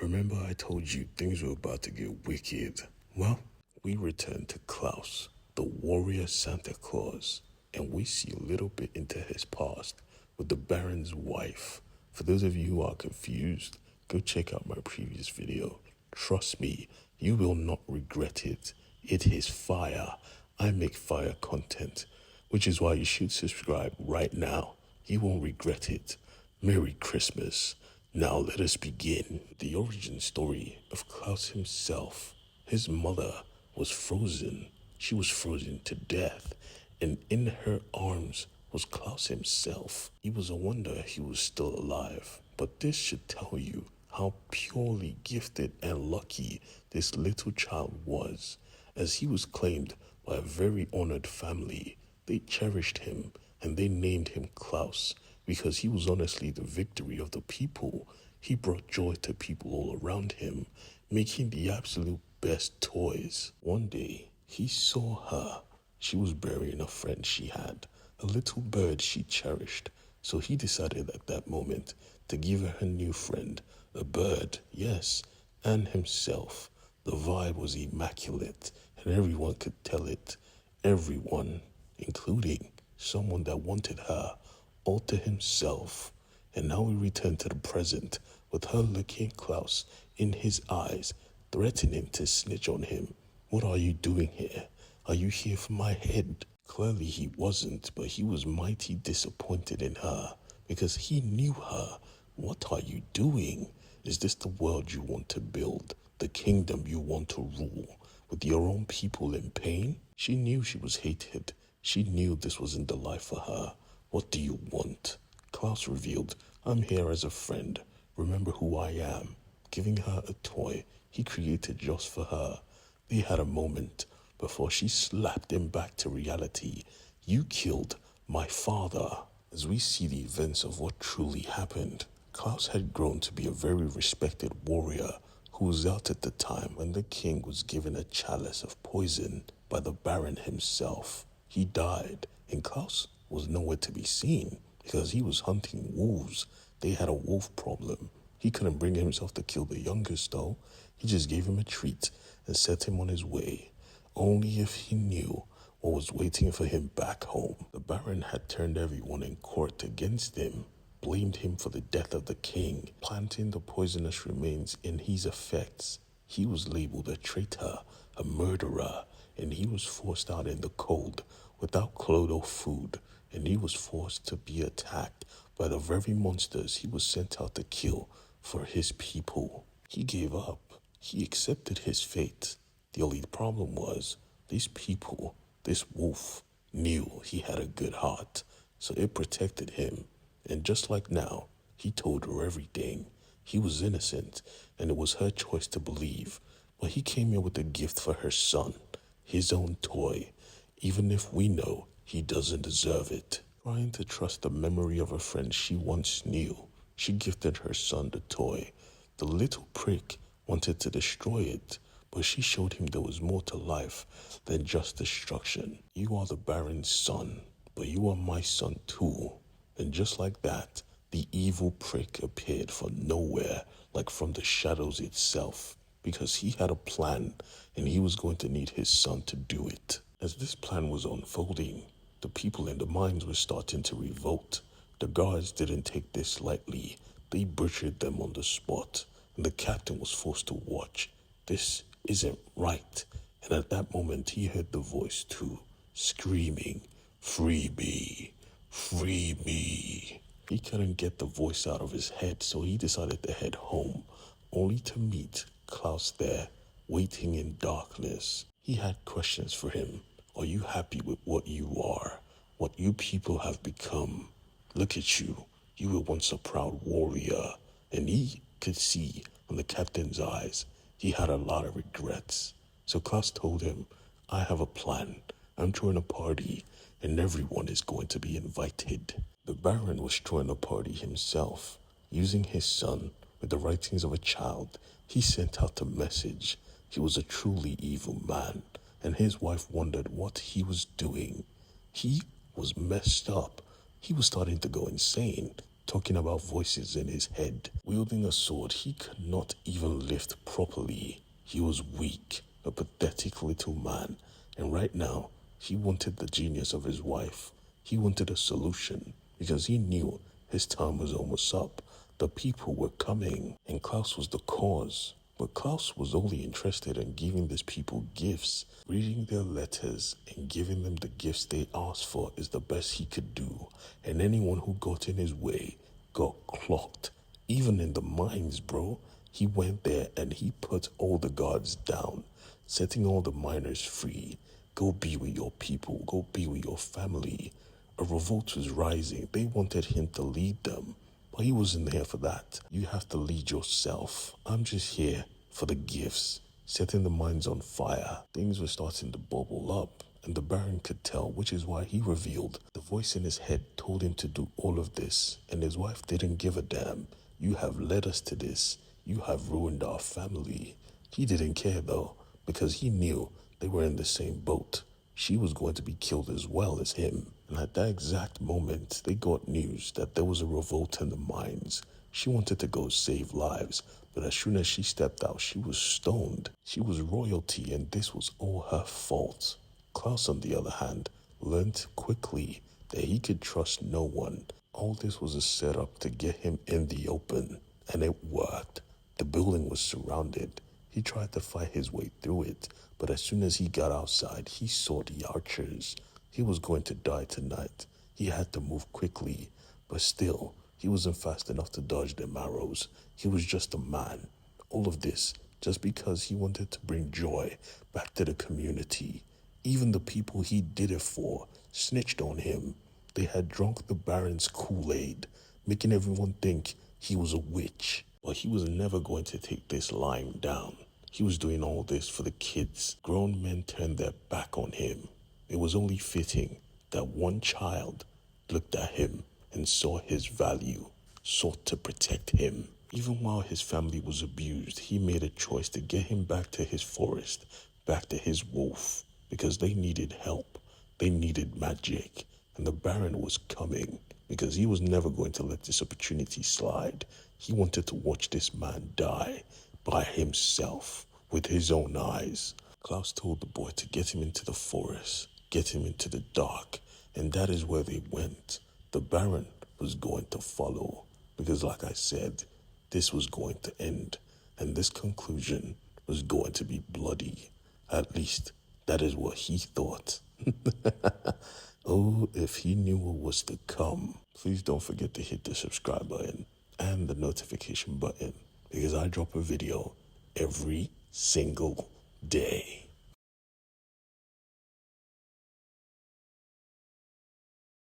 Remember I told you things were about to get wicked? Well, we return to Klaus, the warrior Santa Claus, and we see a little bit into his past with the Baron's wife. For those of you who are confused, go check out my previous video. Trust me, you will not regret it. It is fire. I make fire content, which is why you should subscribe right now. You won't regret it. Merry Christmas. Now let us begin. The origin story of Klaus himself. His mother was frozen. She was frozen to death. And in her arms was Klaus himself. He was a wonder he was still alive. But this should tell you how purely gifted and lucky this little child was, as he was claimed by a very honored family. They cherished him and they named him Klaus because he was honestly the victory of the people. He brought joy to people all around him, making the absolute best toys. One day, he saw her. She was burying a friend she had, a little bird she cherished. So he decided at that moment to give her new friend a bird, yes, and himself. The vibe was immaculate, and everyone could tell it. Everyone, including someone that wanted her all to himself. And now we return to the present with her looking at Klaus in his eyes, threatening to snitch on him. What are you doing here? Are you here for my head? Clearly he wasn't, but he was mighty disappointed in her because he knew her. What are you doing? Is this the world you want to build? The kingdom you want to rule? With your own people in pain? She knew she was hated. She knew this wasn't the life for her. What do you want? Klaus revealed, I'm here as a friend. Remember who I am. Giving her a toy he created just for her. They had a moment before she slapped him back to reality. You killed my father. As we see the events of what truly happened, Klaus had grown to be a very respected warrior who was out at the time when the king was given a chalice of poison by the Baron himself. He died, and Klaus was nowhere to be seen because he was hunting wolves. They had a wolf problem. He couldn't bring himself to kill the youngest though. He just gave him a treat and set him on his way. Only if he knew what was waiting for him back home. The Baron had turned everyone in court against him, blamed him for the death of the king, planting the poisonous remains in his effects. He was labeled a traitor, a murderer, and he was forced out in the cold without clothes or food, and he was forced to be attacked by the very monsters he was sent out to kill for his people. He gave up. He accepted his fate. The only problem was these people, this wolf, knew he had a good heart, so it protected him. And just like now, he told her everything. He was innocent, and it was her choice to believe. But he came here with a gift for her son, his own toy, even if we know he doesn't deserve it. Trying to trust the memory of a friend she once knew, she gifted her son the toy. The little prick wanted to destroy it, but she showed him there was more to life than just destruction. You are the Baron's son, but you are my son too. And just like that, the evil prick appeared from nowhere, like from the shadows itself, because he had a plan and he was going to need his son to do it. As this plan was unfolding, the people in the mines were starting to revolt. The guards didn't take this lightly. They butchered them on the spot, and the captain was forced to watch. This isn't right. And at that moment, he heard the voice too, screaming, "Free me, free me." He couldn't get the voice out of his head, so he decided to head home, only to meet Klaus there, waiting in darkness. He had questions for him. Are you happy with what you are? What you people have become? Look at you. You were once a proud warrior. And he could see from the captain's eyes he had a lot of regrets. So Klaus told him, I have a plan. I'm throwing a party, and everyone is going to be invited. The Baron was throwing a party himself. Using his son with the writings of a child, he sent out a message. He was a truly evil man, and his wife wondered what he was doing. He was messed up. He was starting to go insane. talking about voices in his head. Wielding a sword he could not even lift properly. He was weak, a pathetic little man, and right now he wanted the genius of his wife. He wanted a solution because he knew his time was almost up. The people were coming, and Klaus was the cause. But Klaus was only interested in giving these people gifts. Reading their letters and giving them the gifts they asked for is the best he could do. And anyone who got in his way got clocked. Even in the mines, bro. He went there and he put all the guards down, setting all the miners free. Go be with your people. Go be with your family. A revolt was rising. They wanted him to lead them. But he wasn't here for that. You have to lead yourself. I'm just here for the gifts, setting the mines on fire. Things were starting to bubble up, and the Baron could tell, which is why he revealed. The voice in his head told him to do all of this, and his wife didn't give a damn. You have led us to this. You have ruined our family. He didn't care though, because he knew they were in the same boat. She was going to be killed as well as him. And at that exact moment, they got news that there was a revolt in the mines. She wanted to go save lives, but as soon as she stepped out, she was stoned. She was royalty, and this was all her fault. Klaus, on the other hand, learned quickly that he could trust no one. All this was a setup to get him in the open, and it worked. The building was surrounded. He tried to fight his way through it, but as soon as he got outside, he saw the archers. He was going to die tonight. He had to move quickly, but still, he wasn't fast enough to dodge them arrows. He was just a man. All of this just because he wanted to bring joy back to the community. Even the people he did it for snitched on him. They had drunk the Baron's Kool-Aid, making everyone think he was a witch. But he was never going to take this lying down. He was doing all this for the kids. Grown men turned their back on him. It was only fitting that one child looked at him and saw his value, sought to protect him. Even while his family was abused, he made a choice to get him back to his forest, back to his wolf, because they needed help. They needed magic, and the Baron was coming because he was never going to let this opportunity slide. He wanted to watch this man die by himself with his own eyes. Klaus told the boy to get him into the forest, get him into the dark, and that is where they went. The Baron was going to follow because, like I said, this was going to end, and this conclusion was going to be bloody. At least, that is what he thought. Oh, if he knew what was to come. Please don't forget to hit the subscribe button and the notification button because I drop a video every single day.